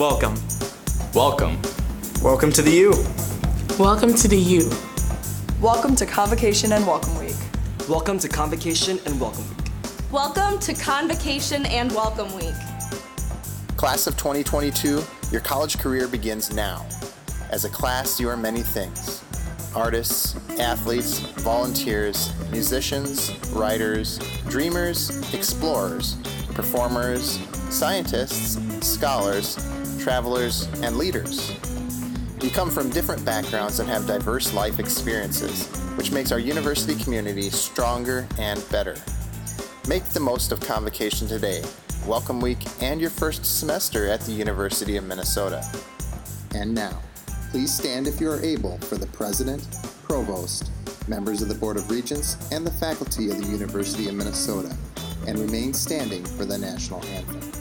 Welcome. Welcome. Welcome to the U. Welcome to the U. Welcome to Convocation and Welcome Week. Welcome to Convocation and Welcome Week. Welcome to Convocation and Welcome Week. Class of 2022, your college career begins now. As a class, you are many things. Artists, athletes, volunteers, musicians, writers, dreamers, explorers, performers, scientists, scholars, travelers, and leaders. You come from different backgrounds and have diverse life experiences, which makes our university community stronger and better. Make the most of Convocation today, Welcome Week, and your first semester at the University of Minnesota. And now, please stand if you are able for the President, Provost, members of the Board of Regents, and the faculty of the University of Minnesota, and remain standing for the national anthem.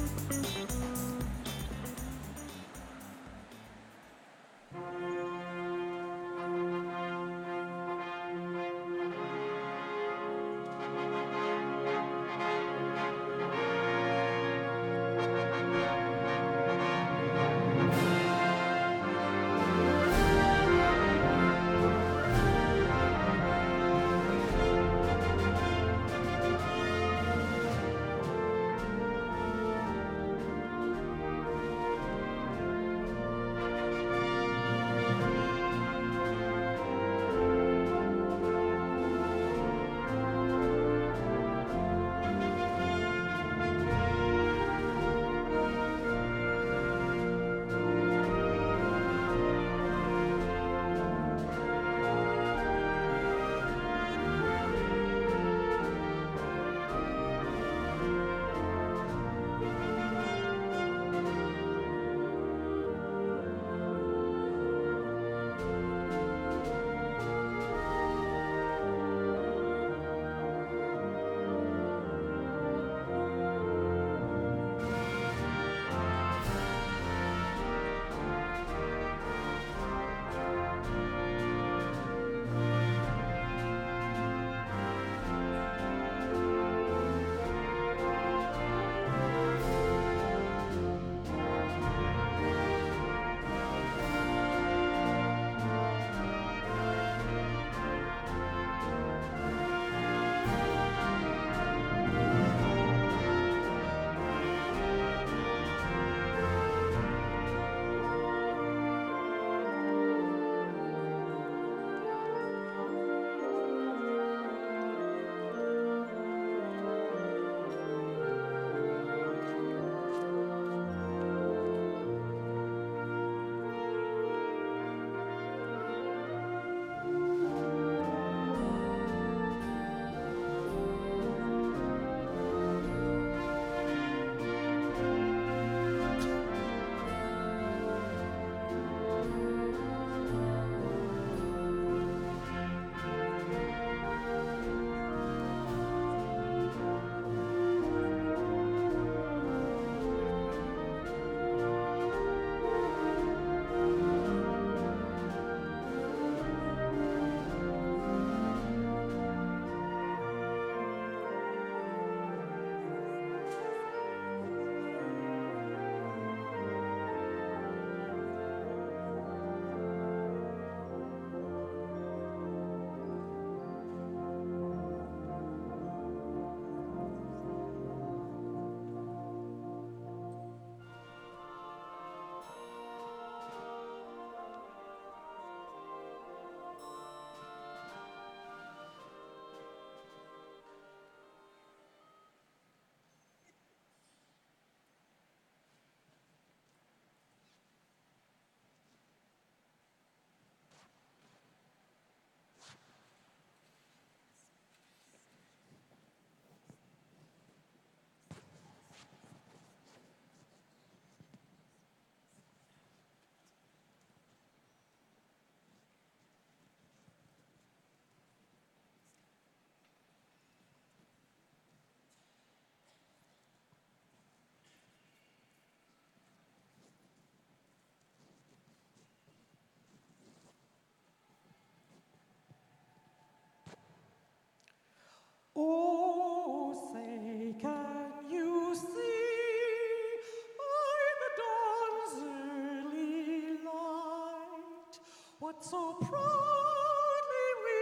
what so proudly we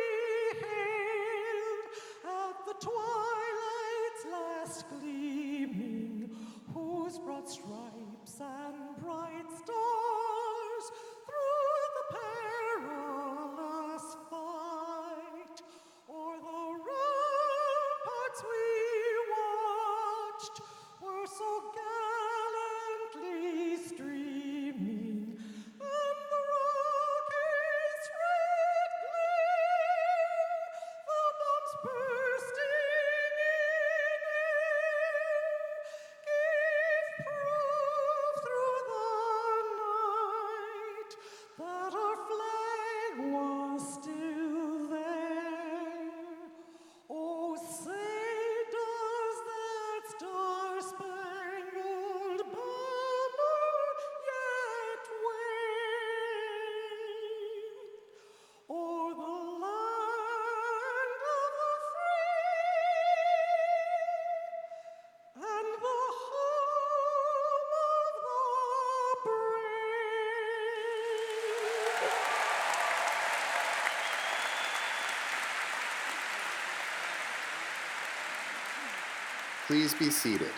hailed at the twilight's last gleaming, whose broad stripes and bright stars through the perilous fight o'er the ramparts we watched were so gallantly streaming, and the rocket's red glare, the bombs bursting in air, gave proof through the night that our flag was still there. Oh, say does that star-spangled banner yet wave o'er the land of the free and the home of the brave? Please be seated.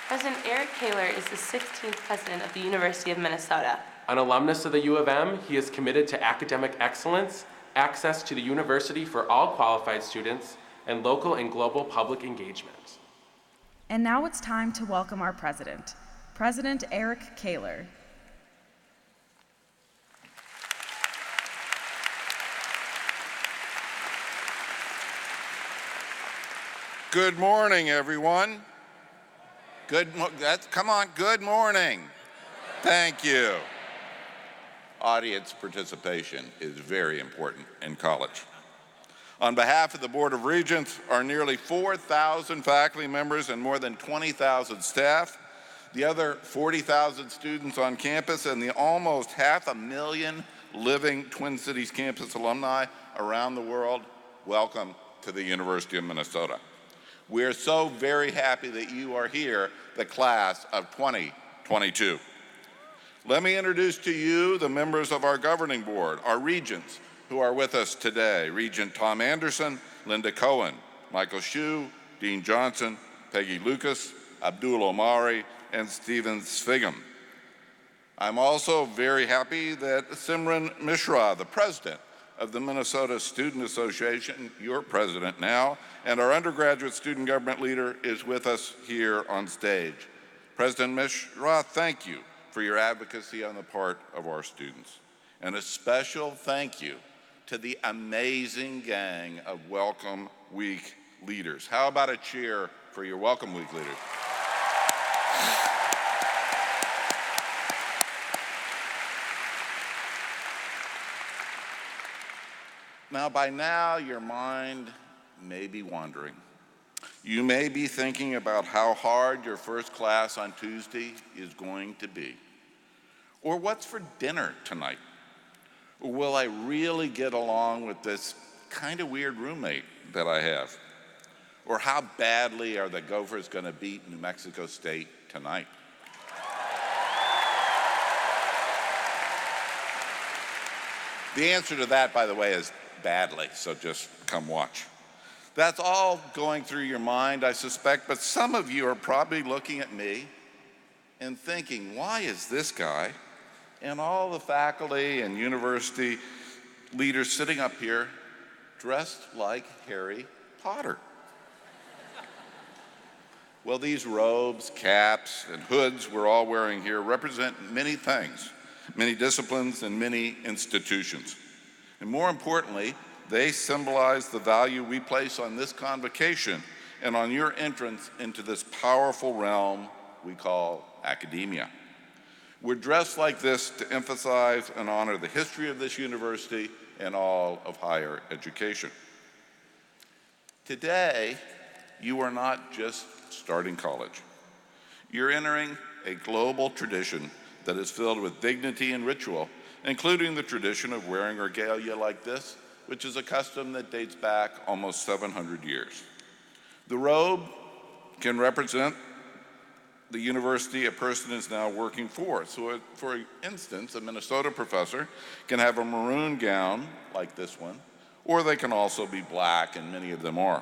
President Eric Kaler is the 16th president of the University of Minnesota. An alumnus of the U of M, he is committed to academic excellence, access to the university for all qualified students, and local and global public engagement. And now it's time to welcome our president, President Eric Kaler. Good morning, everyone. Come on, good morning. Thank you. Audience participation is very important in college. On behalf of the Board of Regents, our nearly 4,000 faculty members and more than 20,000 staff, the other 40,000 students on campus, and the almost 500,000 living Twin Cities campus alumni around the world, welcome to the University of Minnesota. We are so very happy that you are here, the class of 2022. Let me introduce to you the members of our governing board, our regents who are with us today. Regent Tom Anderson, Linda Cohen, Michael Shue, Dean Johnson, Peggy Lucas, Abdul Omari, and Stephen Svigum. I'm also very happy that Simran Mishra, the president of the Minnesota Student Association, your president now, and our undergraduate student government leader is with us here on stage. President Mishra, thank you for your advocacy on the part of our students. And a special thank you to the amazing gang of Welcome Week leaders. How about a cheer for your Welcome Week leaders? Now, by now, your mind may be wandering. You may be thinking about how hard your first class on Tuesday is going to be, Or what's for dinner tonight? Or will I really get along with this kind of weird roommate that I have? Or how badly are the Gophers going to beat New Mexico State tonight? The answer to that, by the way, is badly, so just come watch. That's all going through your mind, I suspect, but some of you are probably looking at me and thinking, why is this guy and all the faculty and university leaders sitting up here dressed like Harry Potter? Well, these robes, caps, and hoods we're all wearing here represent many things, many disciplines, and many institutions. And more importantly, they symbolize the value we place on this convocation and on your entrance into this powerful realm we call academia. We're dressed like this to emphasize and honor the history of this university and all of higher education. Today, you are not just starting college. You're entering a global tradition that is filled with dignity and ritual, including the tradition of wearing regalia like this, which is a custom that dates back almost 700 years. The robe can represent the university a person is now working for. So for instance, a Minnesota professor can have a maroon gown like this one, or they can also be black, and many of them are.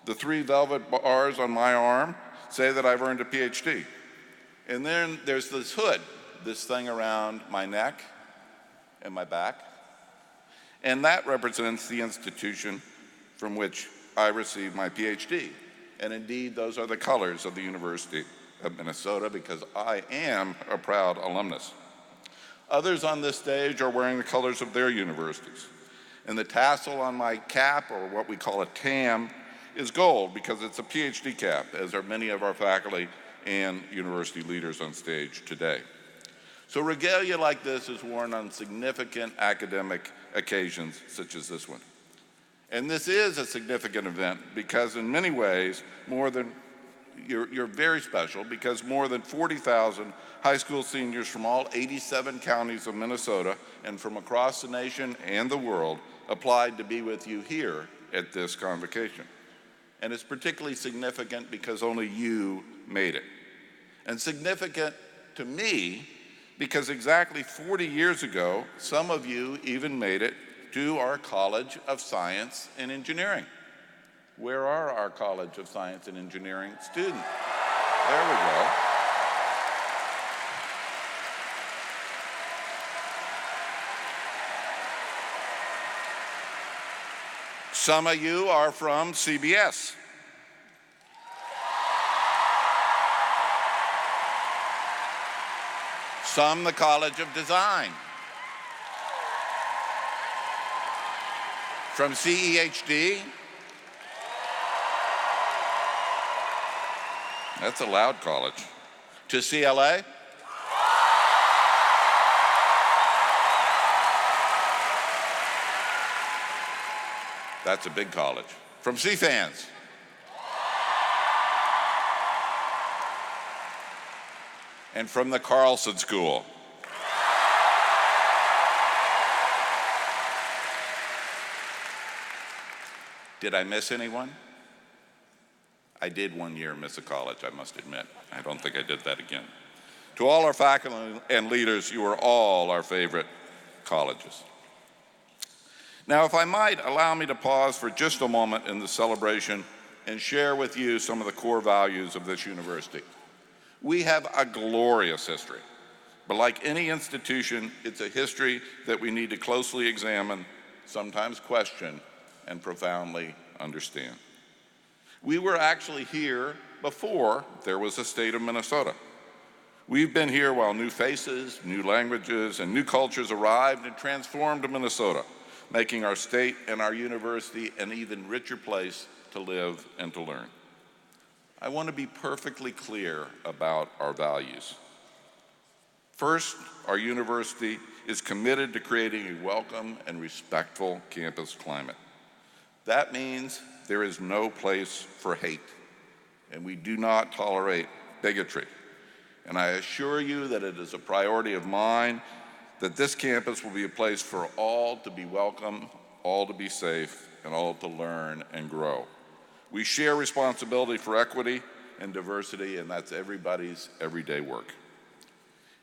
The 3 velvet bars on my arm say that I've earned a PhD. And then there's this hood, this thing around my neck and my back, and that represents the institution from which I received my PhD. And indeed, those are the colors of the University of Minnesota, because I am a proud alumnus. Others on this stage are wearing the colors of their universities. And the tassel on my cap, or what we call a tam, is gold because it's a PhD cap, as are many of our faculty and university leaders on stage today. So regalia like this is worn on significant academic occasions such as this one. And this is a significant event because in many ways, you're very special because more than 40,000 high school seniors from all 87 counties of Minnesota and from across the nation and the world applied to be with you here at this convocation. And it's particularly significant because only you made it. And significant to me because exactly 40 years ago, some of you even made it to our College of Science and Engineering. Where are our College of Science and Engineering students? There we go. Some of you are from CBS. Some the College of Design. From CEHD. That's a loud college. To CLA. That's a big college. From CFANS. And from the Carlson School. Did I miss anyone? I did one year miss a college, I must admit. I don't think I did that again. To all our faculty and leaders, you are all our favorite colleges. Now, if I might, allow me to pause for just a moment in the celebration and share with you some of the core values of this university. We have a glorious history, but like any institution, it's a history that we need to closely examine, sometimes question, and profoundly understand. We were actually here before there was a state of Minnesota. We've been here while new faces, new languages, and new cultures arrived and transformed Minnesota, making our state and our university an even richer place to live and to learn. I want to be perfectly clear about our values. First, our university is committed to creating a welcome and respectful campus climate. That means there is no place for hate, and we do not tolerate bigotry. And I assure you that it is a priority of mine that this campus will be a place for all to be welcome, all to be safe, and all to learn and grow. We share responsibility for equity and diversity, and that's everybody's everyday work.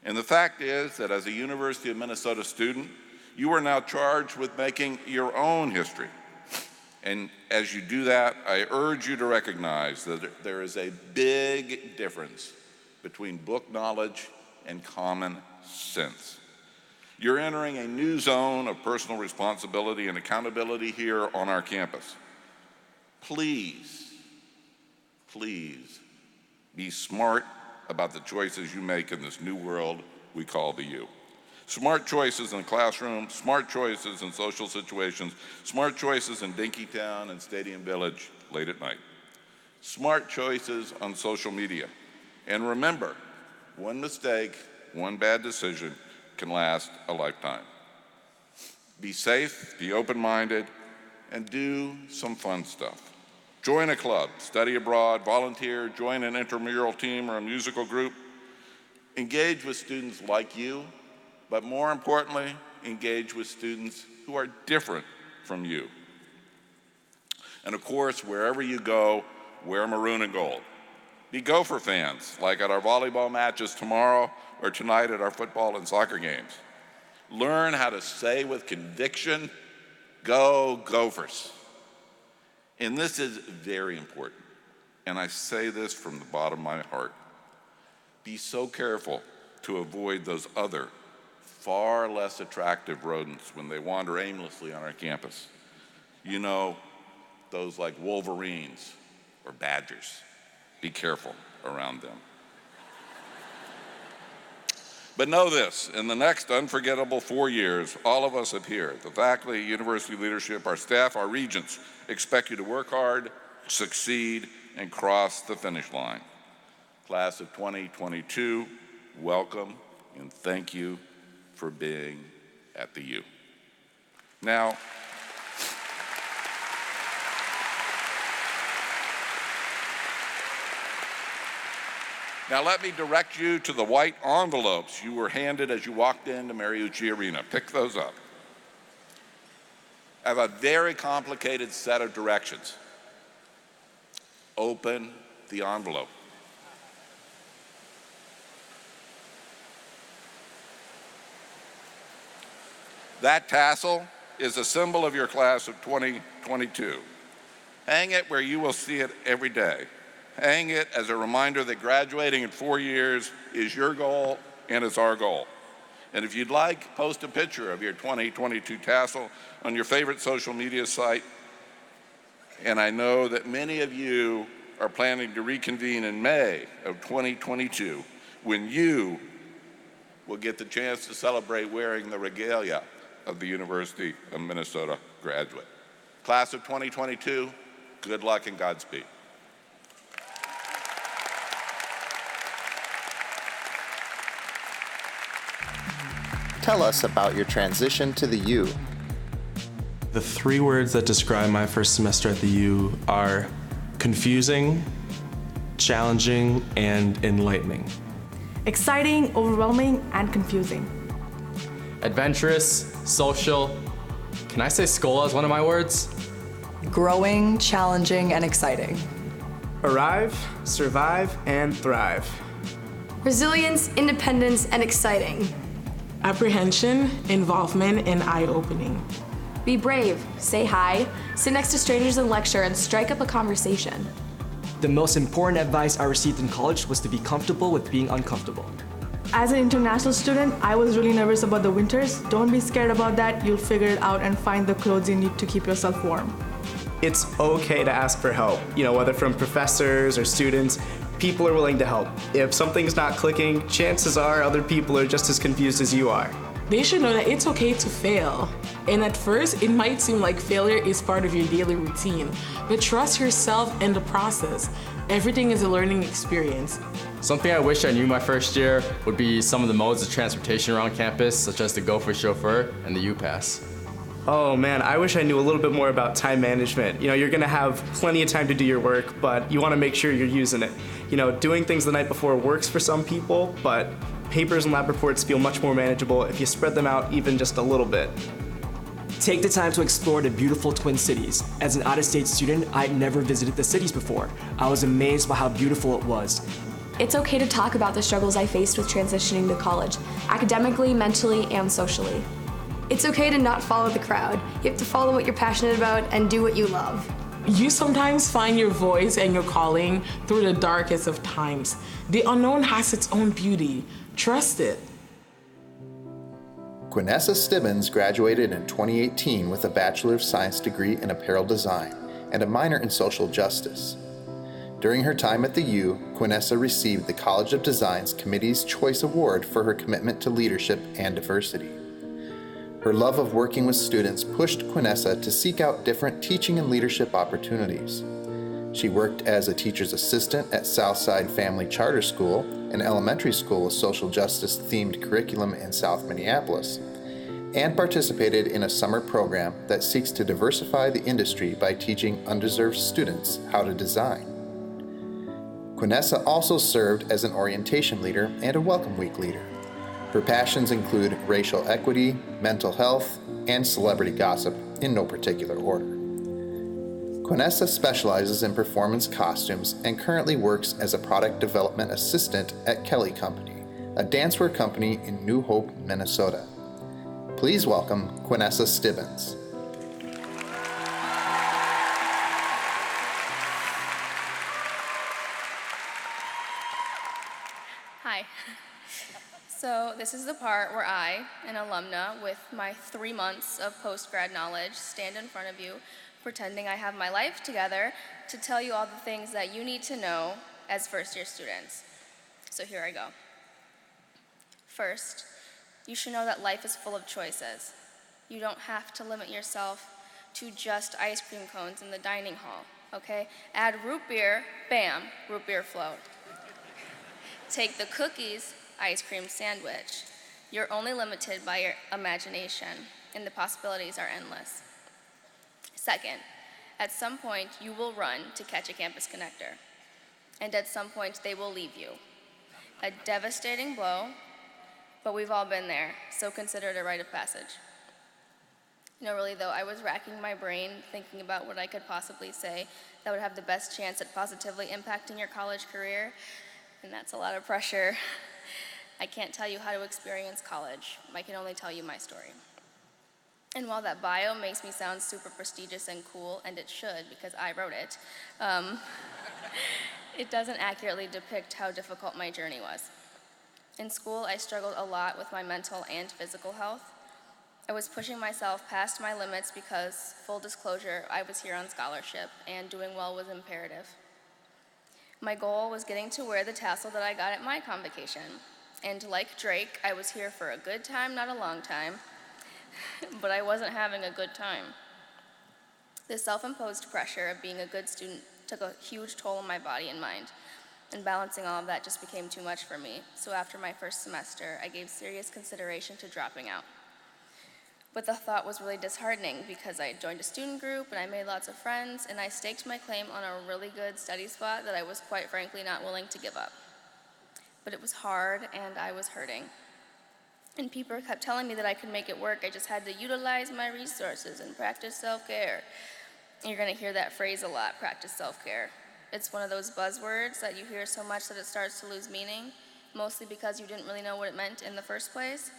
And the fact is that as a University of Minnesota student, you are now charged with making your own history. And as you do that, I urge you to recognize that there is a big difference between book knowledge and common sense. You're entering a new zone of personal responsibility and accountability here on our campus. Please, please be smart about the choices you make in this new world we call the U. Smart choices in the classroom, smart choices in social situations, smart choices in Dinkytown and Stadium Village late at night. Smart choices on social media. And remember, one mistake, one bad decision can last a lifetime. Be safe, be open-minded, and do some fun stuff. Join a club, study abroad, volunteer, join an intramural team or a musical group. Engage with students like you, but more importantly, engage with students who are different from you. And of course, wherever you go, wear maroon and gold. Be Gopher fans, like at our volleyball matches tomorrow or tonight at our football and soccer games. Learn how to say with conviction, "Go Gophers." And this is very important, and I say this from the bottom of my heart. Be so careful to avoid those other, far less attractive rodents when they wander aimlessly on our campus. You know, those like wolverines or badgers. Be careful around them. But know this, in the next unforgettable 4 years, all of us up here, the faculty, university leadership, our staff, our regents, expect you to work hard, succeed, and cross the finish line. Class of 2022, welcome and thank you for being at the U. Now let me direct you to the white envelopes you were handed as you walked into Mariucci Arena. Pick those up. I have a very complicated set of directions. Open the envelope. That tassel is a symbol of your class of 2022. Hang it where you will see it every day. Hang it as a reminder that graduating in 4 years is your goal and it's our goal. And if you'd like, post a picture of your 2022 tassel on your favorite social media site. And I know that many of you are planning to reconvene in May of 2022 when you will get the chance to celebrate wearing the regalia of the University of Minnesota graduate. Class of 2022, good luck and Godspeed. Tell us about your transition to the U. The 3 words that describe my first semester at the U are confusing, challenging, and enlightening. Exciting, overwhelming, and confusing. Adventurous, social. Can I say Scola is one of my words? Growing, challenging, and exciting. Arrive, survive, and thrive. Resilience, independence, and exciting. Apprehension, involvement, and eye-opening. Be brave, say hi, sit next to strangers in lecture, and strike up a conversation. The most important advice I received in college was to be comfortable with being uncomfortable. As an international student, I was really nervous about the winters. Don't be scared about that. You'll figure it out and find the clothes you need to keep yourself warm. It's okay to ask for help, whether from professors or students. People are willing to help. If something's not clicking, chances are other people are just as confused as you are. They should know that it's okay to fail. And at first, it might seem like failure is part of your daily routine, but trust yourself and the process. Everything is a learning experience. Something I wish I knew my first year would be some of the modes of transportation around campus, such as the Gopher chauffeur and the U-Pass. Oh man, I wish I knew a little bit more about time management. You're gonna have plenty of time to do your work, but you wanna make sure you're using it. Doing things the night before works for some people, but papers and lab reports feel much more manageable if you spread them out even just a little bit. Take the time to explore the beautiful Twin Cities. As an out-of-state student, I'd never visited the cities before. I was amazed by how beautiful it was. It's okay to talk about the struggles I faced with transitioning to college, academically, mentally, and socially. It's okay to not follow the crowd. You have to follow what you're passionate about and do what you love. You sometimes find your voice and your calling through the darkest of times. The unknown has its own beauty. Trust it. Quinessa Stibbins graduated in 2018 with a Bachelor of Science degree in Apparel Design and a minor in Social Justice. During her time at the U, Quinessa received the College of Design's Committee's Choice Award for her commitment to leadership and diversity. Her love of working with students pushed Quinessa to seek out different teaching and leadership opportunities. She worked as a teacher's assistant at Southside Family Charter School, an elementary school with social justice-themed curriculum in South Minneapolis, and participated in a summer program that seeks to diversify the industry by teaching undeserved students how to design. Quinessa also served as an orientation leader and a Welcome Week leader. Her passions include racial equity, mental health, and celebrity gossip in no particular order. Quinessa specializes in performance costumes and currently works as a product development assistant at Kelly Company, a dancewear company in New Hope, Minnesota. Please welcome Quinessa Stibbins. Hi. So this is the part where I, an alumna with my 3 months of post-grad knowledge, stand in front of you, pretending I have my life together to tell you all the things that you need to know as first-year students. So here I go. First, you should know that life is full of choices. You don't have to limit yourself to just ice cream cones in the dining hall, okay? Add root beer, bam, root beer float. Take the cookies, ice cream sandwich. You're only limited by your imagination, and the possibilities are endless. Second, at some point you will run to catch a campus connector, and at some point they will leave you. A devastating blow, but we've all been there, so consider it a rite of passage. Really though, I was racking my brain thinking about what I could possibly say that would have the best chance at positively impacting your college career, and that's a lot of pressure. I can't tell you how to experience college. I can only tell you my story. And while that bio makes me sound super prestigious and cool, and it should because I wrote it, it doesn't accurately depict how difficult my journey was. In school, I struggled a lot with my mental and physical health. I was pushing myself past my limits because, full disclosure, I was here on scholarship, and doing well was imperative. My goal was getting to wear the tassel that I got at my convocation. And like Drake, I was here for a good time, not a long time, but I wasn't having a good time. The self-imposed pressure of being a good student took a huge toll on my body and mind, and balancing all of that just became too much for me. So after my first semester, I gave serious consideration to dropping out. But the thought was really disheartening because I joined a student group and I made lots of friends, and I staked my claim on a really good study spot that I was quite frankly not willing to give up. But it was hard and I was hurting. And people kept telling me that I could make it work. I just had to utilize my resources and practice self-care. You're gonna hear that phrase a lot, practice self-care. It's one of those buzzwords that you hear so much that it starts to lose meaning, mostly because you didn't really know what it meant in the first place.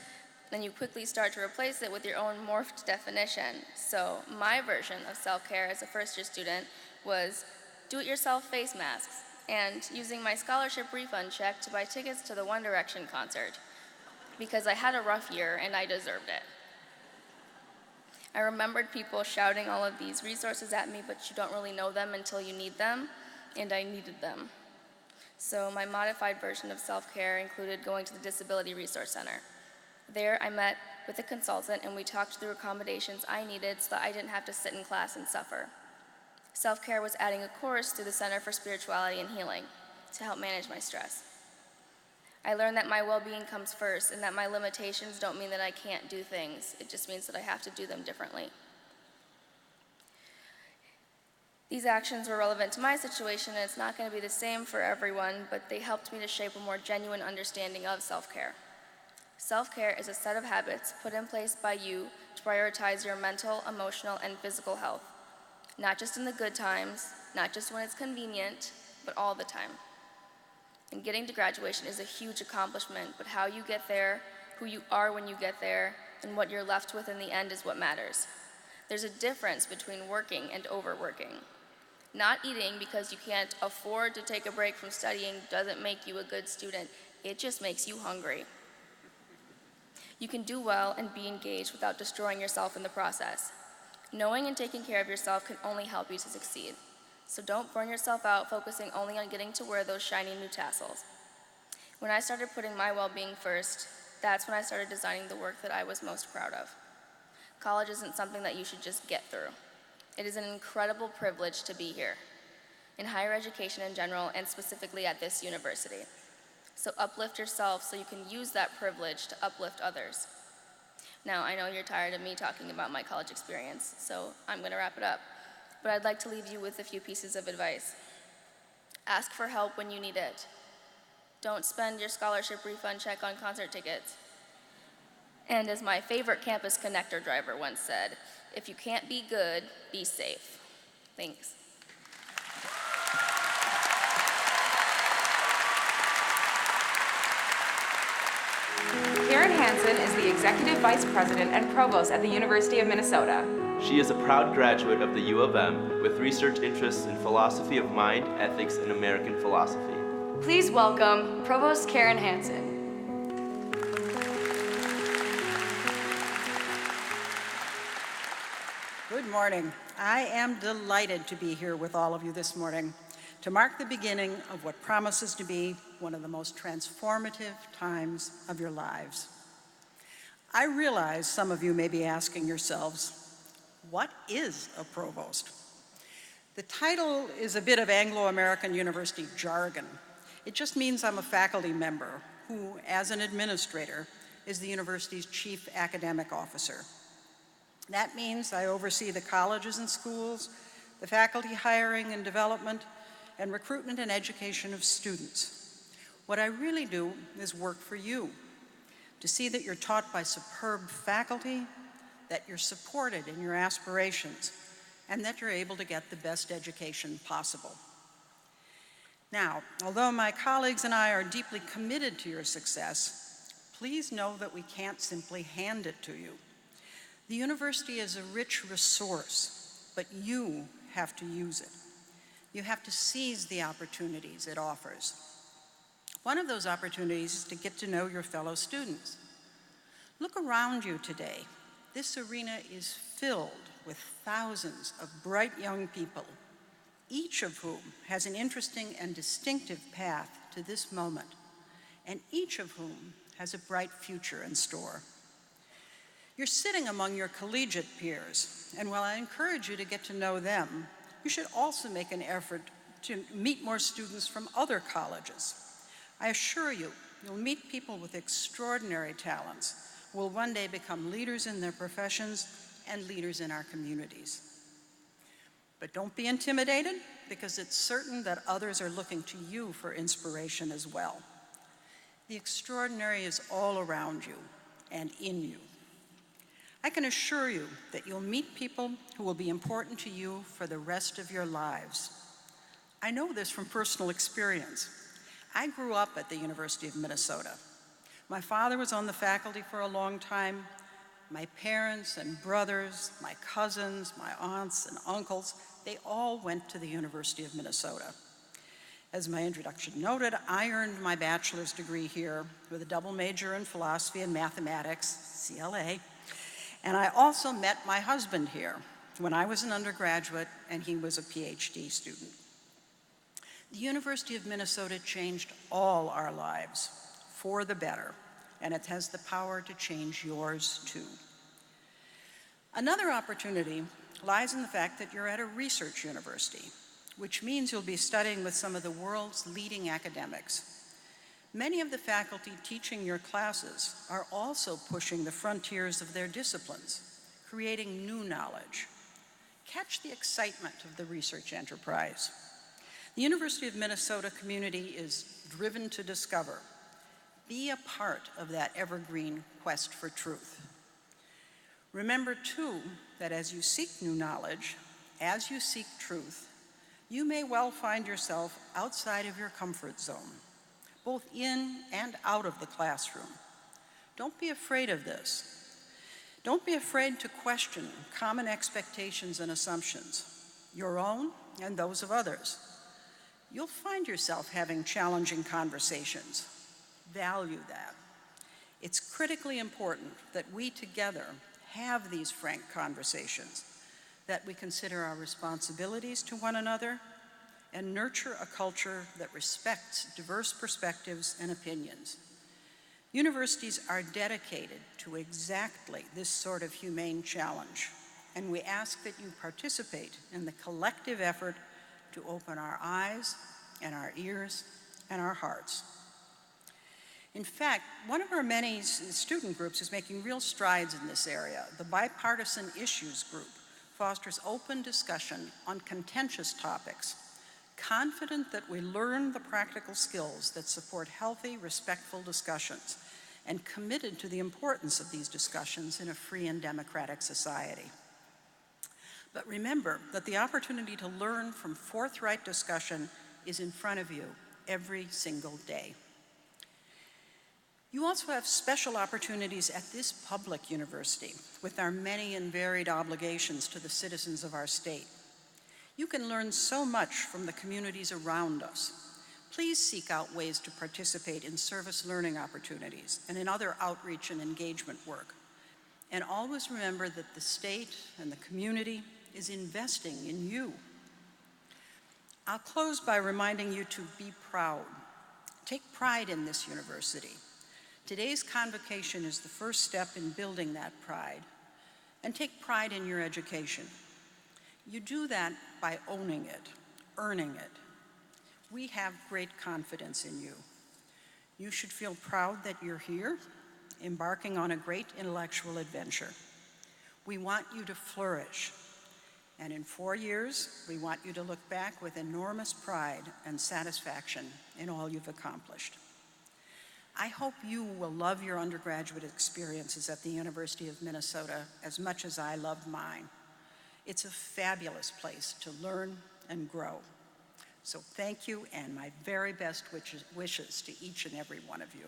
Then you quickly start to replace it with your own morphed definition. So my version of self-care as a first-year student was do-it-yourself face masks and using my scholarship refund check to buy tickets to the One Direction concert because I had a rough year and I deserved it. I remembered people shouting all of these resources at me, but you don't really know them until you need them, and I needed them. So my modified version of self-care included going to the Disability Resource Center. There I met with a consultant and we talked through accommodations I needed so that I didn't have to sit in class and suffer. Self-care was adding a course through the Center for Spirituality and Healing to help manage my stress. I learned that my well-being comes first and that my limitations don't mean that I can't do things. It just means that I have to do them differently. These actions were relevant to my situation, and it's not going to be the same for everyone, but they helped me to shape a more genuine understanding of self-care. Self-care is a set of habits put in place by you to prioritize your mental, emotional, and physical health. Not just in the good times, not just when it's convenient, but all the time. And getting to graduation is a huge accomplishment, but how you get there, who you are when you get there, and what you're left with in the end is what matters. There's a difference between working and overworking. Not eating because you can't afford to take a break from studying doesn't make you a good student. It just makes you hungry. You can do well and be engaged without destroying yourself in the process. Knowing and taking care of yourself can only help you to succeed. So don't burn yourself out focusing only on getting to wear those shiny new tassels. When I started putting my well-being first, that's when I started designing the work that I was most proud of. College isn't something that you should just get through. It is an incredible privilege to be here, in higher education in general, and specifically at this university. So uplift yourself so you can use that privilege to uplift others. Now, I know you're tired of me talking about my college experience, so I'm going to wrap it up. But I'd like to leave you with a few pieces of advice. Ask for help when you need it. Don't spend your scholarship refund check on concert tickets. And as my favorite campus connector driver once said, if you can't be good, be safe. Thanks. Karen Hanson is the Executive Vice President and Provost at the University of Minnesota. She is a proud graduate of the U of M with research interests in philosophy of mind, ethics, and American philosophy. Please welcome Provost Karen Hanson. Good morning. I am delighted to be here with all of you this morning to mark the beginning of what promises to be one of the most transformative times of your lives. I realize some of you may be asking yourselves, what is a provost? The title is a bit of Anglo-American university jargon. It just means I'm a faculty member who, as an administrator, is the university's chief academic officer. That means I oversee the colleges and schools, the faculty hiring and development, and recruitment and education of students. What I really do is work for you, to see that you're taught by superb faculty, that you're supported in your aspirations, and that you're able to get the best education possible. Now, although my colleagues and I are deeply committed to your success, please know that we can't simply hand it to you. The university is a rich resource, but you have to use it. You have to seize the opportunities it offers. One of those opportunities is to get to know your fellow students. Look around you today. This arena is filled with thousands of bright young people, each of whom has an interesting and distinctive path to this moment, and each of whom has a bright future in store. You're sitting among your collegiate peers, and while I encourage you to get to know them, you should also make an effort to meet more students from other colleges. I assure you, you'll meet people with extraordinary talents who will one day become leaders in their professions and leaders in our communities. But don't be intimidated, because it's certain that others are looking to you for inspiration as well. The extraordinary is all around you and in you. I can assure you that you'll meet people who will be important to you for the rest of your lives. I know this from personal experience. I grew up at the University of Minnesota. My father was on the faculty for a long time. My parents and brothers, my cousins, my aunts and uncles, they all went to the University of Minnesota. As my introduction noted, I earned my bachelor's degree here with a double major in philosophy and mathematics, CLA. And I also met my husband here when I was an undergraduate and he was a PhD student. The University of Minnesota changed all our lives for the better, and it has the power to change yours too. Another opportunity lies in the fact that you're at a research university, which means you'll be studying with some of the world's leading academics. Many of the faculty teaching your classes are also pushing the frontiers of their disciplines, creating new knowledge. Catch the excitement of the research enterprise. The University of Minnesota community is driven to discover. Be a part of that evergreen quest for truth. Remember, too, that as you seek new knowledge, as you seek truth, you may well find yourself outside of your comfort zone, both in and out of the classroom. Don't be afraid of this. Don't be afraid to question common expectations and assumptions, your own and those of others. You'll find yourself having challenging conversations. Value that. It's critically important that we together have these frank conversations, that we consider our responsibilities to one another, and nurture a culture that respects diverse perspectives and opinions. Universities are dedicated to exactly this sort of humane challenge, and we ask that you participate in the collective effort to open our eyes and our ears and our hearts. In fact, one of our many student groups is making real strides in this area. The Bipartisan Issues Group fosters open discussion on contentious topics, confident that we learn the practical skills that support healthy, respectful discussions, and committed to the importance of these discussions in a free and democratic society. But remember that the opportunity to learn from forthright discussion is in front of you every single day. You also have special opportunities at this public university with our many and varied obligations to the citizens of our state. You can learn so much from the communities around us. Please seek out ways to participate in service learning opportunities and in other outreach and engagement work. And always remember that the state and the community is investing in you. I'll close by reminding you to be proud. Take pride in this university. Today's convocation is the first step in building that pride. And take pride in your education. You do that by owning it, earning it. We have great confidence in you. You should feel proud that you're here, embarking on a great intellectual adventure. We want you to flourish. And in 4 years, we want you to look back with enormous pride and satisfaction in all you've accomplished. I hope you will love your undergraduate experiences at the University of Minnesota as much as I loved mine. It's a fabulous place to learn and grow. So thank you, and my very best wishes to each and every one of you.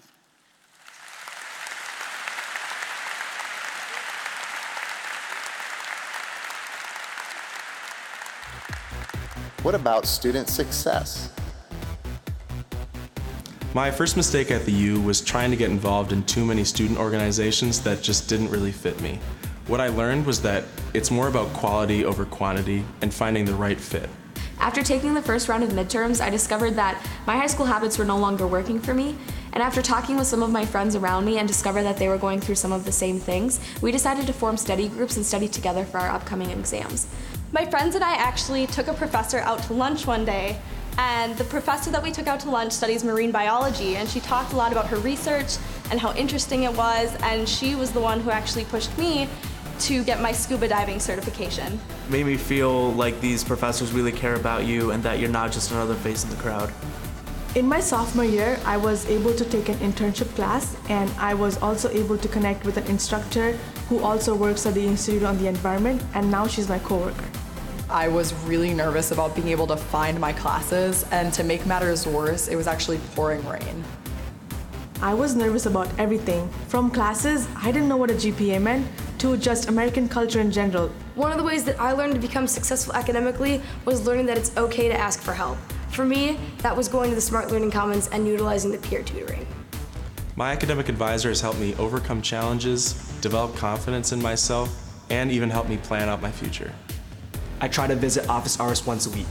What about student success? My first mistake at the U was trying to get involved in too many student organizations that just didn't really fit me. What I learned was that it's more about quality over quantity and finding the right fit. After taking the first round of midterms, I discovered that my high school habits were no longer working for me. And after talking with some of my friends around me and discovered that they were going through some of the same things, we decided to form study groups and study together for our upcoming exams. My friends and I actually took a professor out to lunch one day, and the professor that we took out to lunch studies marine biology, and she talked a lot about her research and how interesting it was, and she was the one who actually pushed me to get my scuba diving certification. Made me feel like these professors really care about you and that you're not just another face in the crowd. In my sophomore year, I was able to take an internship class, and I was also able to connect with an instructor who also works at the Institute on the Environment, and now she's my coworker. I was really nervous about being able to find my classes, and to make matters worse, it was actually pouring rain. I was nervous about everything. From classes, I didn't know what a GPA meant, to just American culture in general. One of the ways that I learned to become successful academically was learning that it's okay to ask for help. For me, that was going to the Smart Learning Commons and utilizing the peer tutoring. My academic advisor has helped me overcome challenges, develop confidence in myself, and even help me plan out my future. I try to visit office hours once a week.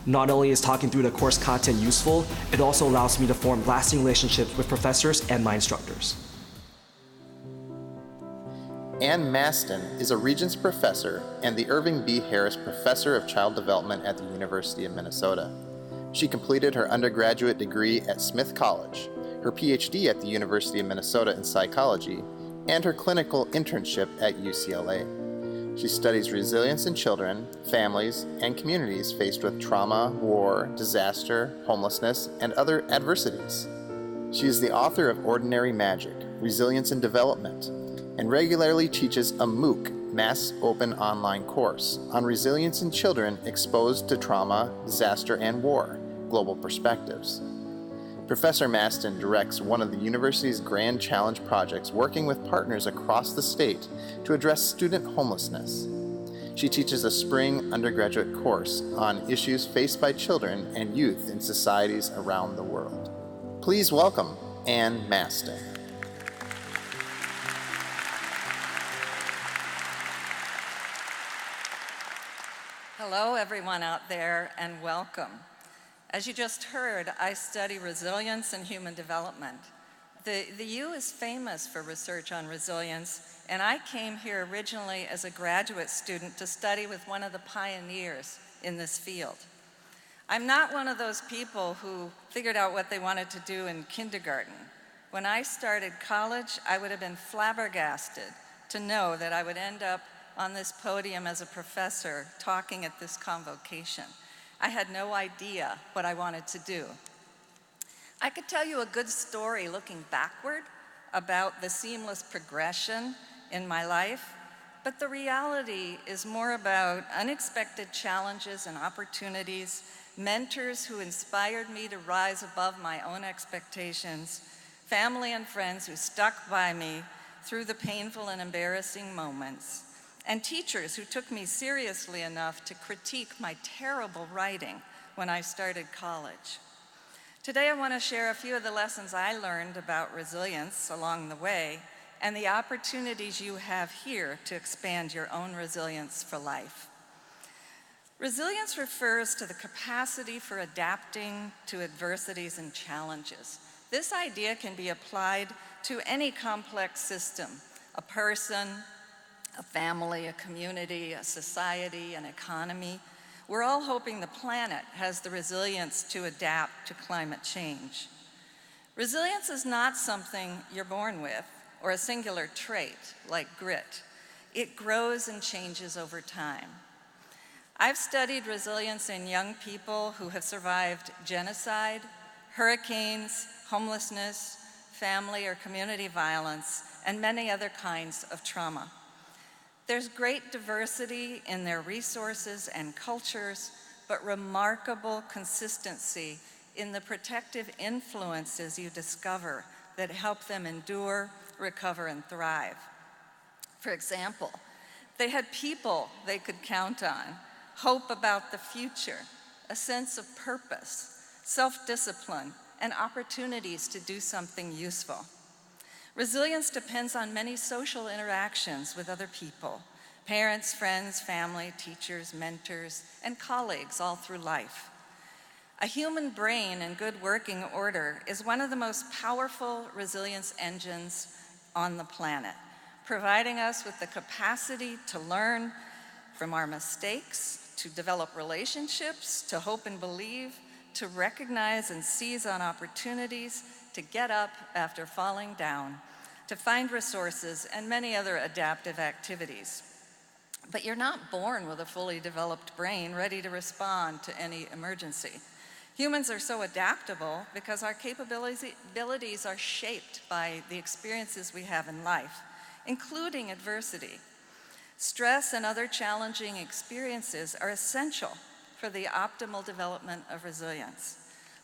Not only is talking through the course content useful, it also allows me to form lasting relationships with professors and my instructors. Ann Maston is a Regents Professor and the Irving B. Harris Professor of Child Development at the University of Minnesota. She completed her undergraduate degree at Smith College, her PhD at the University of Minnesota in psychology, and her clinical internship at UCLA. She studies resilience in children, families, and communities faced with trauma, war, disaster, homelessness, and other adversities. She is the author of Ordinary Magic, Resilience in Development, and regularly teaches a MOOC, Mass Open Online Course, on resilience in children exposed to trauma, disaster, and war, Global Perspectives. Professor Maston directs one of the university's Grand Challenge projects working with partners across the state to address student homelessness. She teaches a spring undergraduate course on issues faced by children and youth in societies around the world. Please welcome Ann Maston. Hello, everyone out there, and welcome. As you just heard, I study resilience and human development. The U is famous for research on resilience, and I came here originally as a graduate student to study with one of the pioneers in this field. I'm not one of those people who figured out what they wanted to do in kindergarten. When I started college, I would have been flabbergasted to know that I would end up on this podium as a professor talking at this convocation. I had no idea what I wanted to do. I could tell you a good story looking backward about the seamless progression in my life, but the reality is more about unexpected challenges and opportunities, mentors who inspired me to rise above my own expectations, family and friends who stuck by me through the painful and embarrassing moments, and teachers who took me seriously enough to critique my terrible writing when I started college. Today I want to share a few of the lessons I learned about resilience along the way and the opportunities you have here to expand your own resilience for life. Resilience refers to the capacity for adapting to adversities and challenges. This idea can be applied to any complex system, a person, a family, a community, a society, an economy. We're all hoping the planet has the resilience to adapt to climate change. Resilience is not something you're born with or a singular trait like grit. It grows and changes over time. I've studied resilience in young people who have survived genocide, hurricanes, homelessness, family or community violence, and many other kinds of trauma. There's great diversity in their resources and cultures, but remarkable consistency in the protective influences you discover that help them endure, recover, and thrive. For example, they had people they could count on, hope about the future, a sense of purpose, self-discipline, and opportunities to do something useful. Resilience depends on many social interactions with other people, parents, friends, family, teachers, mentors, and colleagues all through life. A human brain in good working order is one of the most powerful resilience engines on the planet, providing us with the capacity to learn from our mistakes, to develop relationships, to hope and believe, to recognize and seize on opportunities, to get up after falling down, to find resources, and many other adaptive activities. But you're not born with a fully developed brain ready to respond to any emergency. Humans are so adaptable because our capabilities are shaped by the experiences we have in life, including adversity. Stress and other challenging experiences are essential for the optimal development of resilience.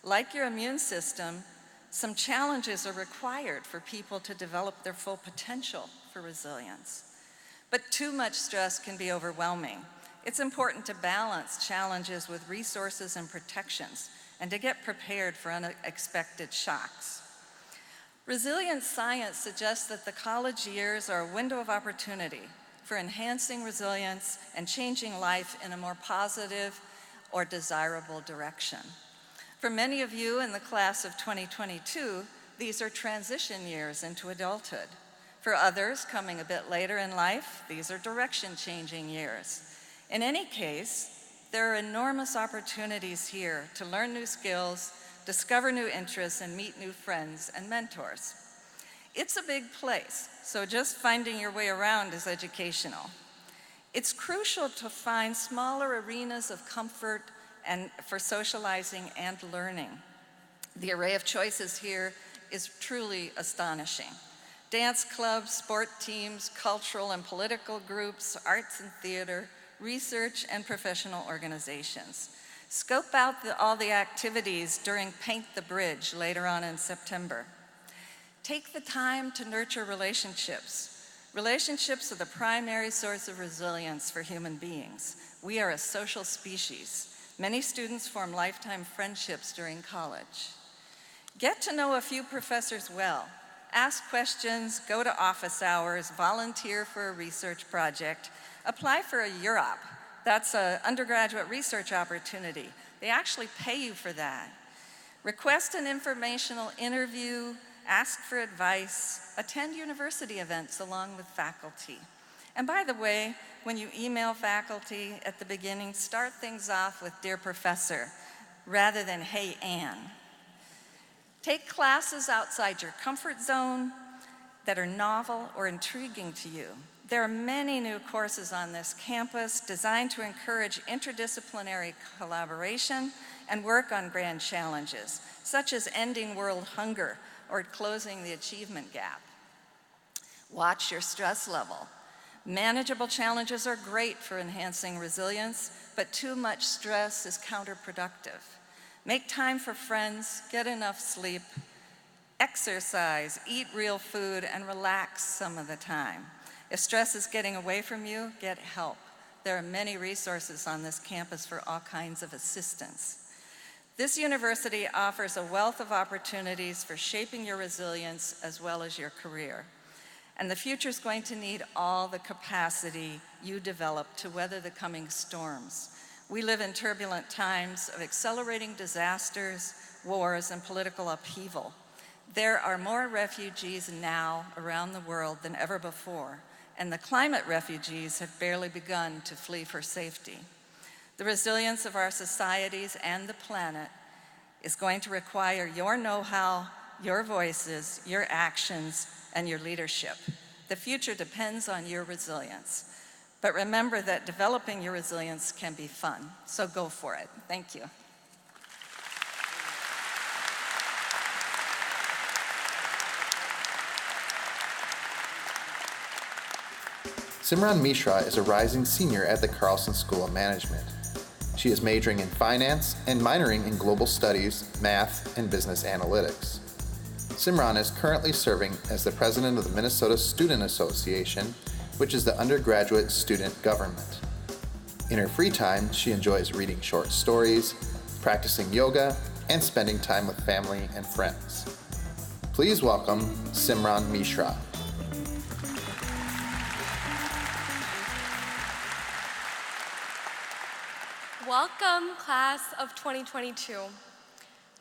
Like your immune system, some challenges are required for people to develop their full potential for resilience. But too much stress can be overwhelming. It's important to balance challenges with resources and protections and to get prepared for unexpected shocks. Resilience science suggests that the college years are a window of opportunity for enhancing resilience and changing life in a more positive or desirable direction. For many of you in the class of 2022, these are transition years into adulthood. For others coming a bit later in life, these are direction-changing years. In any case, there are enormous opportunities here to learn new skills, discover new interests, and meet new friends and mentors. It's a big place, so just finding your way around is educational. It's crucial to find smaller arenas of comfort and for socializing and learning. The array of choices here is truly astonishing. Dance clubs, sport teams, cultural and political groups, arts and theater, research and professional organizations. Scope out all the activities during Paint the Bridge later on in September. Take the time to nurture relationships. Relationships are the primary source of resilience for human beings. We are a social species. Many students form lifetime friendships during college. Get to know a few professors well. Ask questions, go to office hours, volunteer for a research project, apply for a UROP. That's an undergraduate research opportunity. They actually pay you for that. Request an informational interview, ask for advice, attend university events along with faculty. And by the way, when you email faculty at the beginning, start things off with "Dear Professor," rather than "Hey, Ann." Take classes outside your comfort zone that are novel or intriguing to you. There are many new courses on this campus designed to encourage interdisciplinary collaboration and work on grand challenges, such as ending world hunger or closing the achievement gap. Watch your stress level. Manageable challenges are great for enhancing resilience, but too much stress is counterproductive. Make time for friends, get enough sleep, exercise, eat real food, and relax some of the time. If stress is getting away from you, get help. There are many resources on this campus for all kinds of assistance. This university offers a wealth of opportunities for shaping your resilience as well as your career. And the future is going to need all the capacity you develop to weather the coming storms. We live in turbulent times of accelerating disasters, wars, and political upheaval. There are more refugees now around the world than ever before, and the climate refugees have barely begun to flee for safety. The resilience of our societies and the planet is going to require your know-how, your voices, your actions, and your leadership. The future depends on your resilience. But remember that developing your resilience can be fun, so go for it. Thank you. Simran Mishra is a rising senior at the Carlson School of Management. She is majoring in finance and minoring in global studies, math, and business analytics. Simran is currently serving as the president of the Minnesota Student Association, which is the undergraduate student government. In her free time, she enjoys reading short stories, practicing yoga, and spending time with family and friends. Please welcome Simran Mishra. Welcome, class of 2022.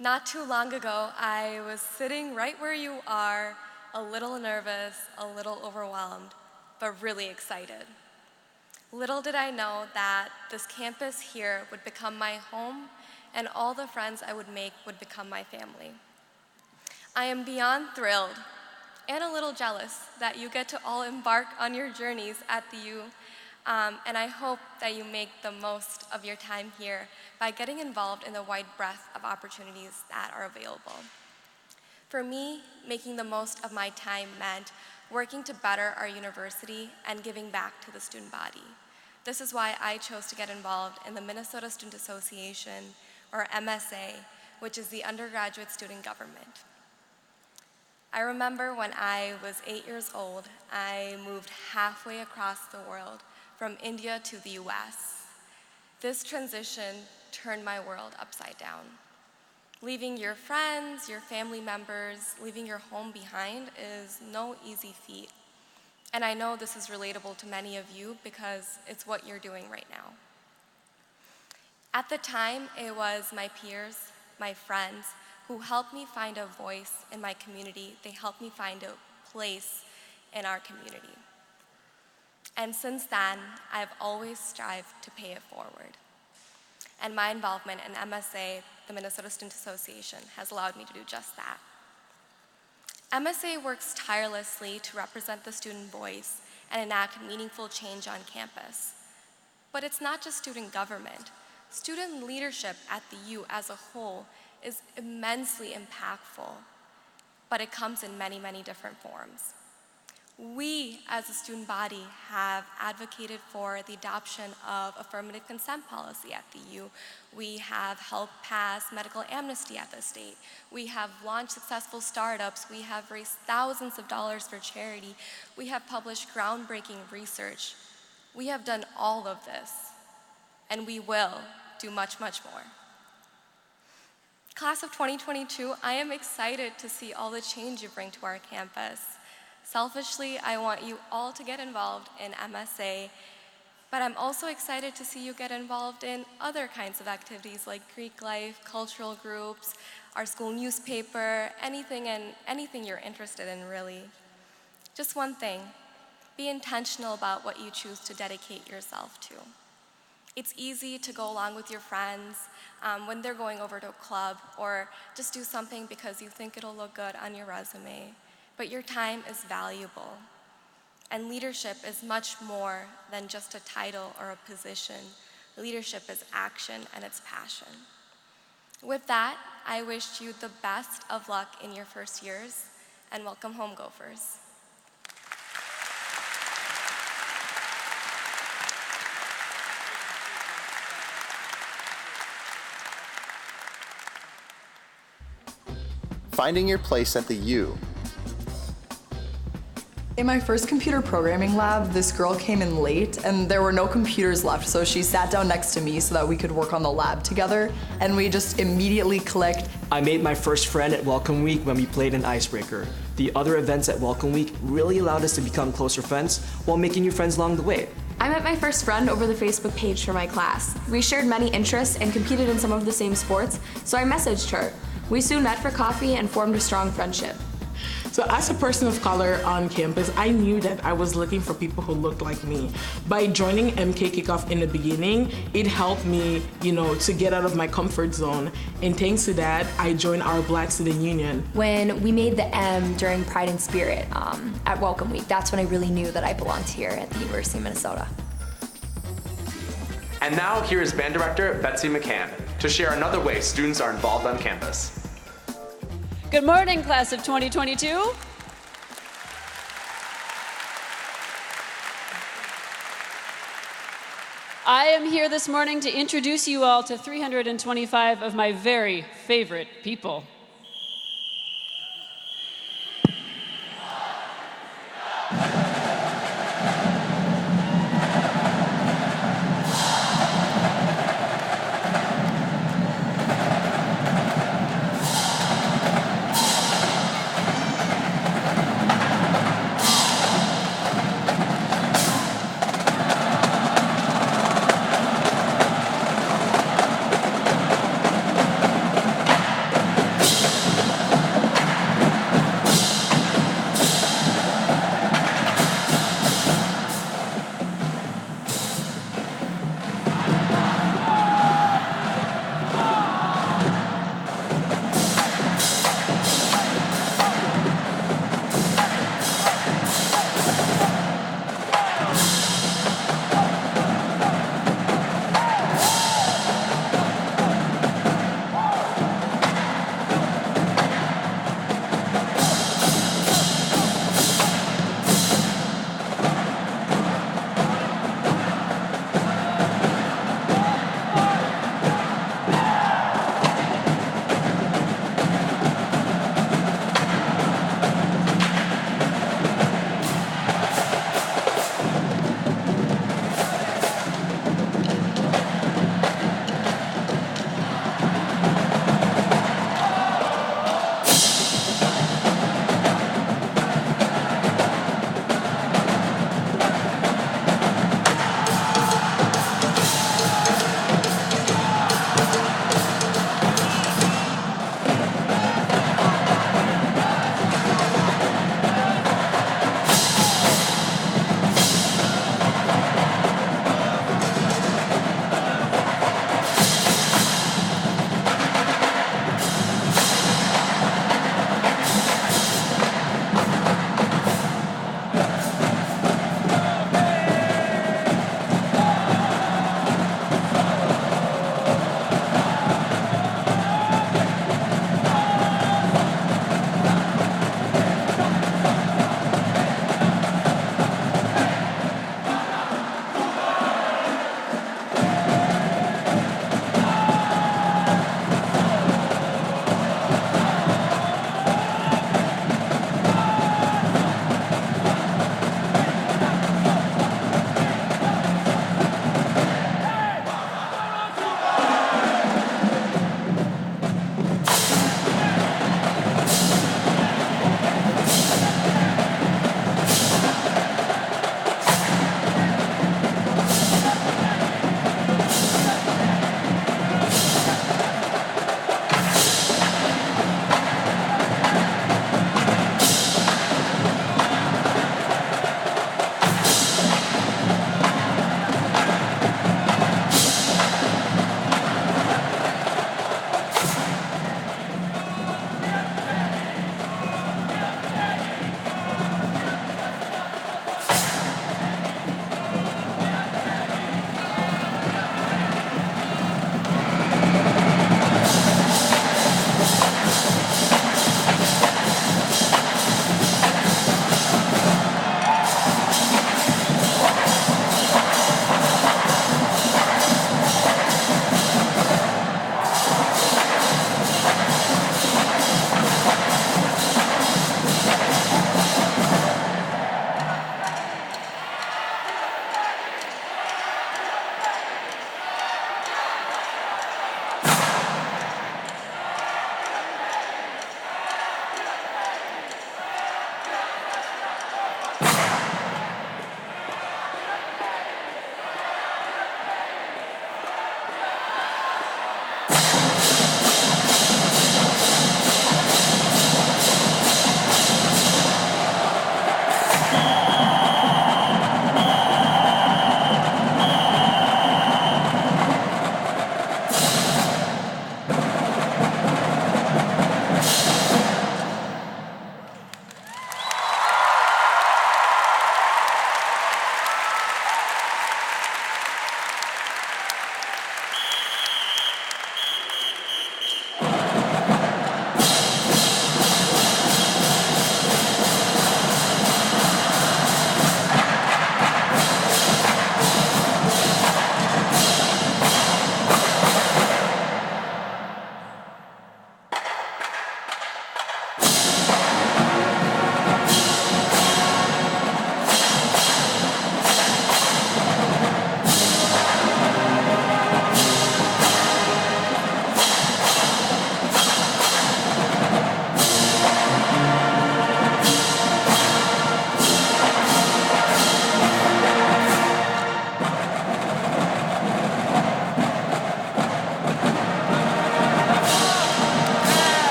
Not too long ago, I was sitting right where you are, a little nervous, a little overwhelmed, but really excited. Little did I know that this campus here would become my home, and all the friends I would make would become my family. I am beyond thrilled and a little jealous that you get to all embark on your journeys at the U, and I hope that you make the most of your time here by getting involved in the wide breadth of opportunities that are available. For me, making the most of my time meant working to better our university and giving back to the student body. This is why I chose to get involved in the Minnesota Student Association, or MSA, which is the undergraduate student government. I remember when I was 8 years old, I moved halfway across the world from India to the US. This transition turned my world upside down. Leaving your friends, your family members, leaving your home behind is no easy feat. And I know this is relatable to many of you because it's what you're doing right now. At the time, it was my peers, my friends, who helped me find a voice in my community. They helped me find a place in our community. And since then, I've always strived to pay it forward. And my involvement in MSA, the the Minnesota Student Association has allowed me to do just that. MSA works tirelessly to represent the student voice and enact meaningful change on campus. But it's not just student government. Student leadership at the U as a whole is immensely impactful, but it comes in many, many different forms. We, as a student body, have advocated for the adoption of affirmative consent policy at the U. We have helped pass medical amnesty at the state. We have launched successful startups. We have raised thousands of dollars for charity. We have published groundbreaking research. We have done all of this, and we will do much, much more. Class of 2022, I am excited to see all the change you bring to our campus. Selfishly, I want you all to get involved in MSA, but I'm also excited to see you get involved in other kinds of activities like Greek life, cultural groups, our school newspaper, anything you're interested in, really. Just one thing, be intentional about what you choose to dedicate yourself to. It's easy to go along with your friends when they're going over to a club, or just do something because you think it'll look good on your resume. But your time is valuable. And leadership is much more than just a title or a position. Leadership is action and it's passion. With that, I wish you the best of luck in your first years, and welcome home, Gophers. Finding your place at the U. In my first computer programming lab, this girl came in late and there were no computers left, so she sat down next to me so that we could work on the lab together, and we just immediately clicked. I made my first friend at Welcome Week when we played an icebreaker. The other events at Welcome Week really allowed us to become closer friends while making new friends along the way. I met my first friend over the Facebook page for my class. We shared many interests and competed in some of the same sports, so I messaged her. We soon met for coffee and formed a strong friendship. So as a person of color on campus, I knew that I was looking for people who looked like me. By joining MK Kickoff in the beginning, it helped me, to get out of my comfort zone. And thanks to that, I joined our Black Student Union. When we made the M during Pride and Spirit at Welcome Week, that's when I really knew that I belonged here at the University of Minnesota. And now here is Band Director Betsy McCann to share another way students are involved on campus. Good morning, class of 2022. I am here this morning to introduce you all to 325 of my very favorite people.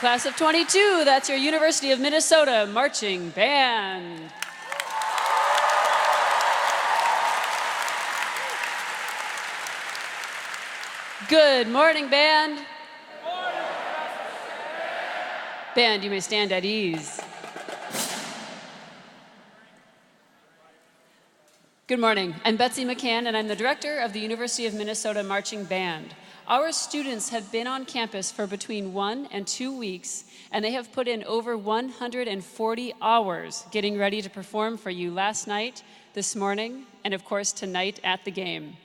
Class of 22, that's your University of Minnesota marching band. Good morning, band. Band, you may stand at ease. Good morning. I'm Betsy McCann, and I'm the director of the University of Minnesota Marching Band. Our students have been on campus for between 1 and 2 weeks, and they have put in over 140 hours getting ready to perform for you last night, this morning, and of course tonight at the game.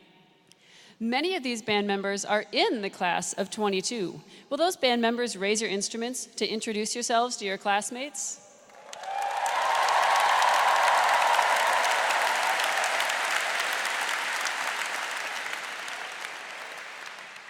Many of these band members are in the class of 22. Will those band members raise your instruments to introduce yourselves to your classmates?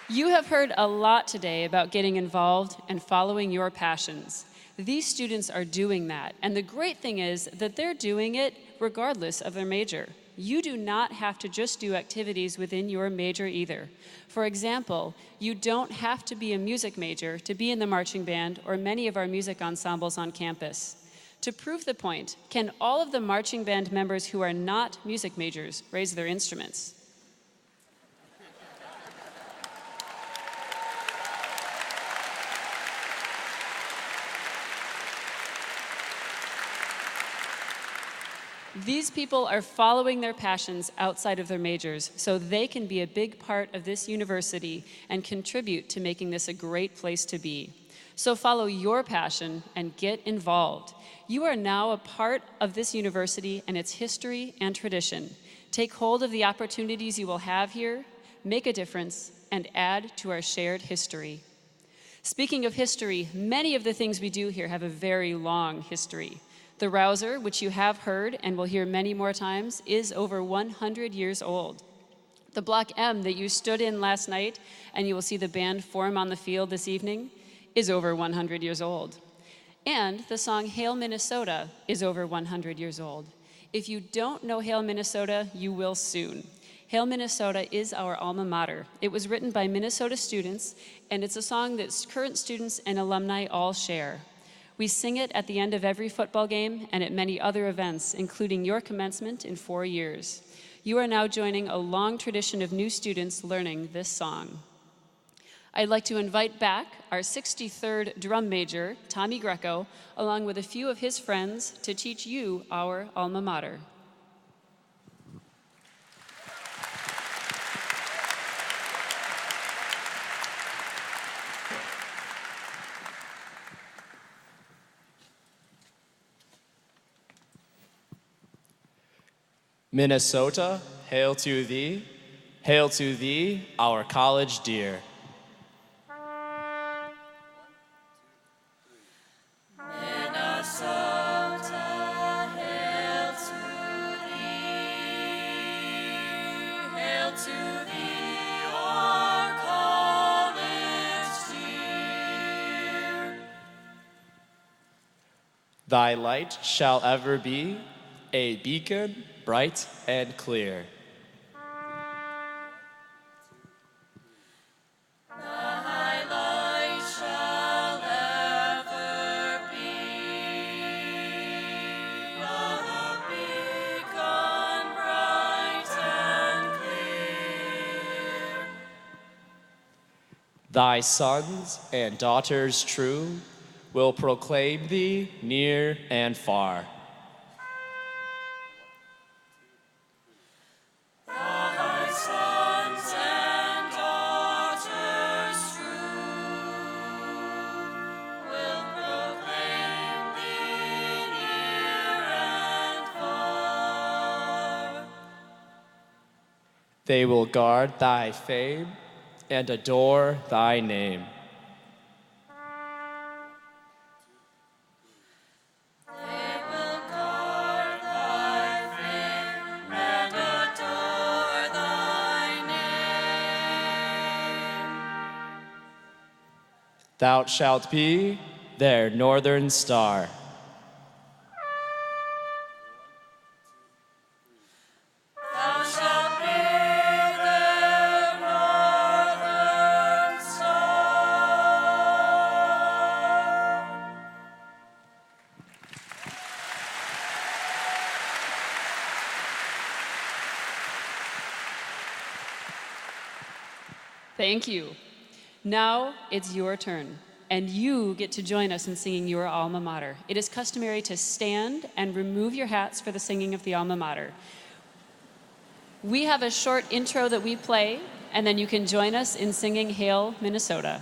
You have heard a lot today about getting involved and following your passions. These students are doing that, and the great thing is that they're doing it regardless of their major. You do not have to just do activities within your major either. For example, you don't have to be a music major to be in the marching band or many of our music ensembles on campus. To prove the point, can all of the marching band members who are not music majors raise their instruments? These people are following their passions outside of their majors so they can be a big part of this university and contribute to making this a great place to be. So follow your passion and get involved. You are now a part of this university and its history and tradition. Take hold of the opportunities you will have here, make a difference, and add to our shared history. Speaking of history, many of the things we do here have a very long history. The Rouser, which you have heard and will hear many more times, is over 100 years old. The Block M that you stood in last night, and you will see the band form on the field this evening, is over 100 years old. And the song Hail Minnesota is over 100 years old. If you don't know Hail Minnesota, you will soon. Hail Minnesota is our alma mater. It was written by Minnesota students, and it's a song that current students and alumni all share. We sing it at the end of every football game and at many other events, including your commencement in 4 years. You are now joining a long tradition of new students learning this song. I'd like to invite back our 63rd drum major, Tommy Greco, along with a few of his friends to teach you our alma mater. Minnesota, hail to thee, our college dear. Minnesota, hail to thee, our college dear. Thy light shall ever be a beacon bright and clear. Thy light shall ever be a beacon bright and clear. Thy sons and daughters true will proclaim thee near and far. Thy sons and daughters true will proclaim thee near and far. They will guard thy fame and adore thy name. They will guard thy fame and adore thy name. Thou shalt be their northern star. Thou shalt be their northern star. Thank you. Now it's your turn, and you get to join us in singing your alma mater. It is customary to stand and remove your hats for the singing of the alma mater. We have a short intro that we play, and then you can join us in singing Hail, Minnesota.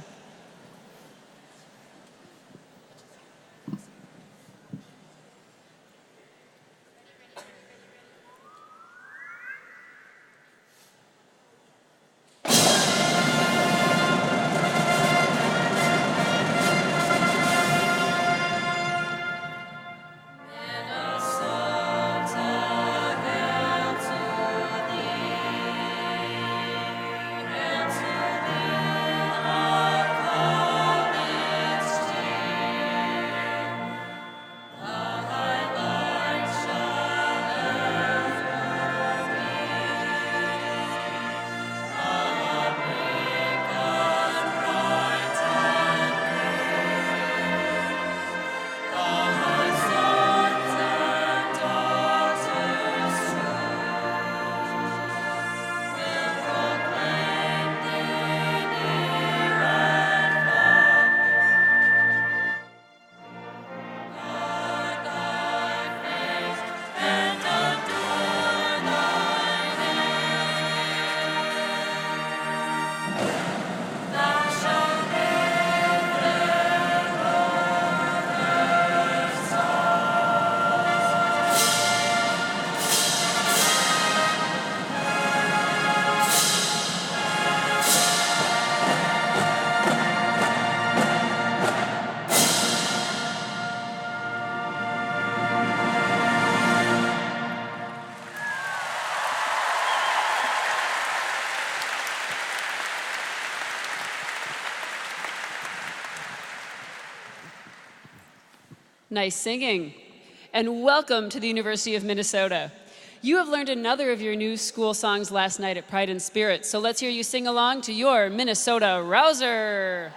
Nice singing. And welcome to the University of Minnesota. You have learned another of your new school songs last night at Pride and Spirit, so let's hear you sing along to your Minnesota Rouser.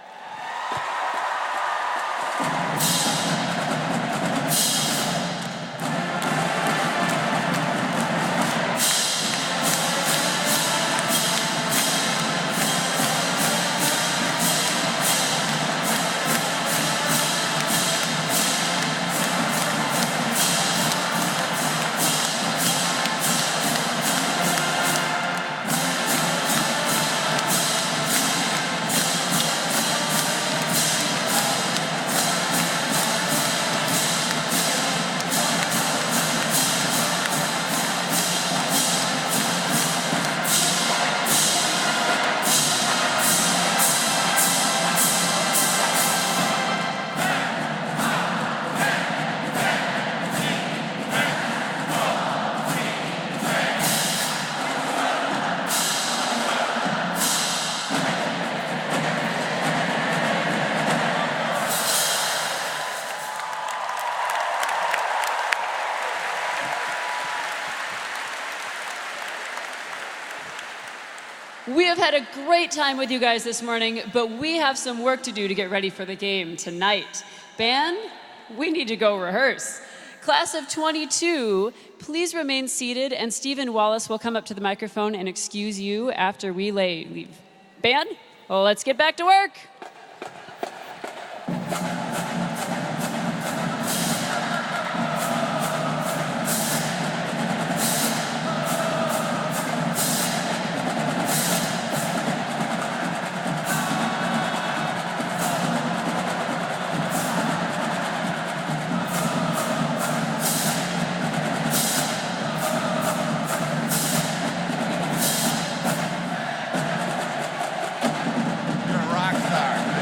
We have had a great time with you guys this morning, but we have some work to do to get ready for the game tonight. Band, we need to go rehearse. Class of 22, please remain seated, and Stephen Wallace will come up to the microphone and excuse you after we leave. Band, well, let's get back to work. You're a rock star.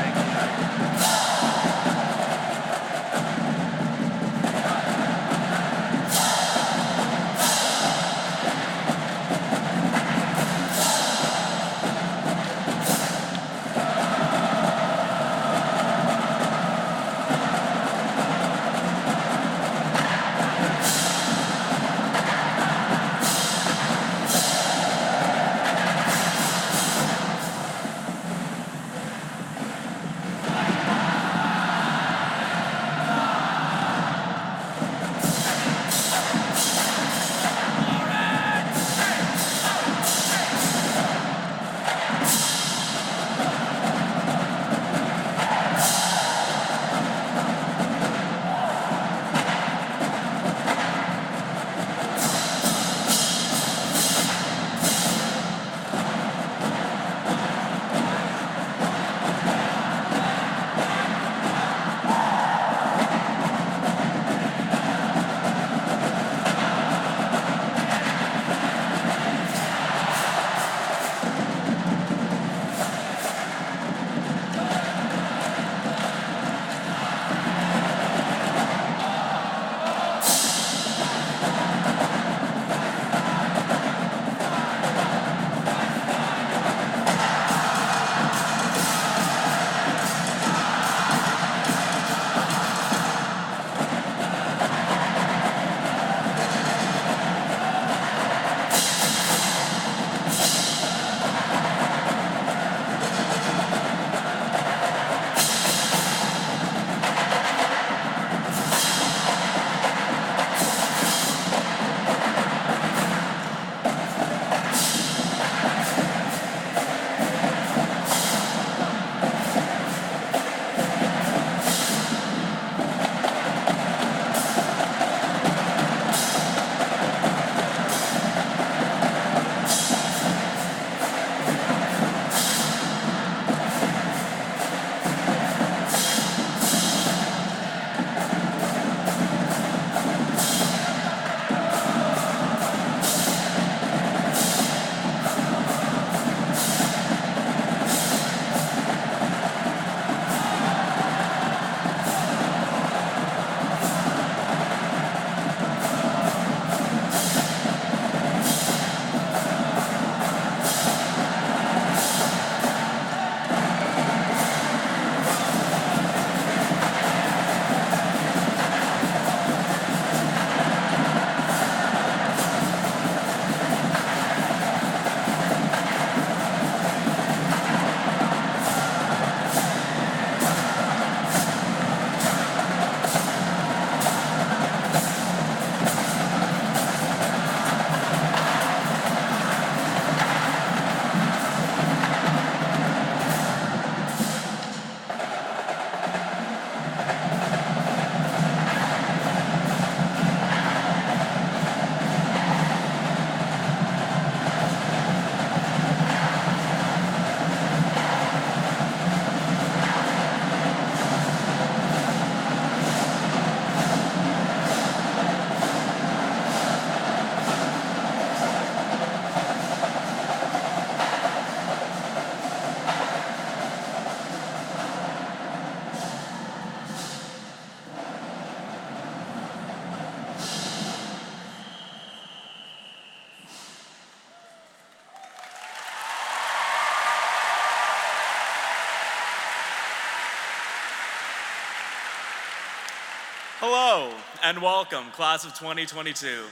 Hello and welcome, class of 2022.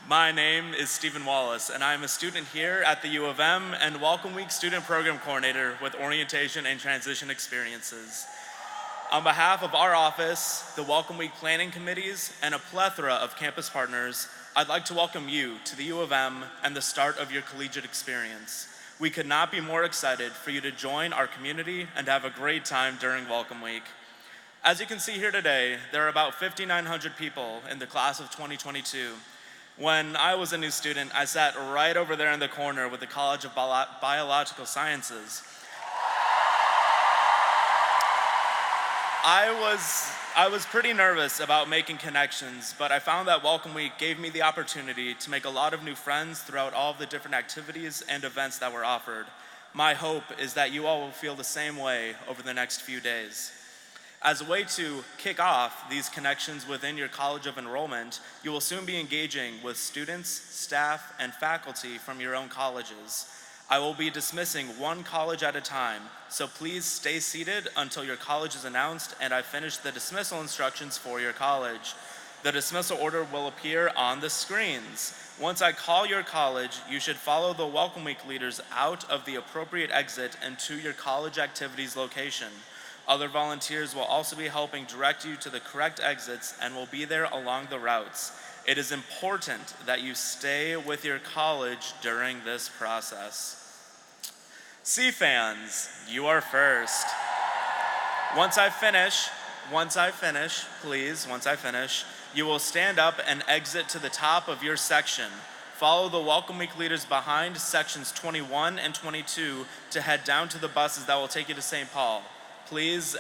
My name is Stephen Wallace and I'm a student here at the U of M and Welcome Week Student Program Coordinator with Orientation and Transition Experiences. On behalf of our office, the Welcome Week Planning Committees, and a plethora of campus partners, I'd like to welcome you to the U of M and the start of your collegiate experience. We could not be more excited for you to join our community and have a great time during Welcome Week. As you can see here today, there are about 5,900 people in the class of 2022. When I was a new student, I sat right over there in the corner with the College of Biological Sciences. I was pretty nervous about making connections, but I found that Welcome Week gave me the opportunity to make a lot of new friends throughout all of the different activities and events that were offered. My hope is that you all will feel the same way over the next few days. As a way to kick off these connections within your College of Enrollment, you will soon be engaging with students, staff, and faculty from your own colleges. I will be dismissing one college at a time, so please stay seated until your college is announced and I finish the dismissal instructions for your college. The dismissal order will appear on the screens. Once I call your college, you should follow the Welcome Week leaders out of the appropriate exit and to your college activities location. Other volunteers will also be helping direct you to the correct exits and will be there along the routes. It is important that you stay with your college during this process. C-fans, you are first. Once I finish, you will stand up and exit to the top of your section. Follow the Welcome Week leaders behind sections 21 and 22 to head down to the buses that will take you to St. Paul. Please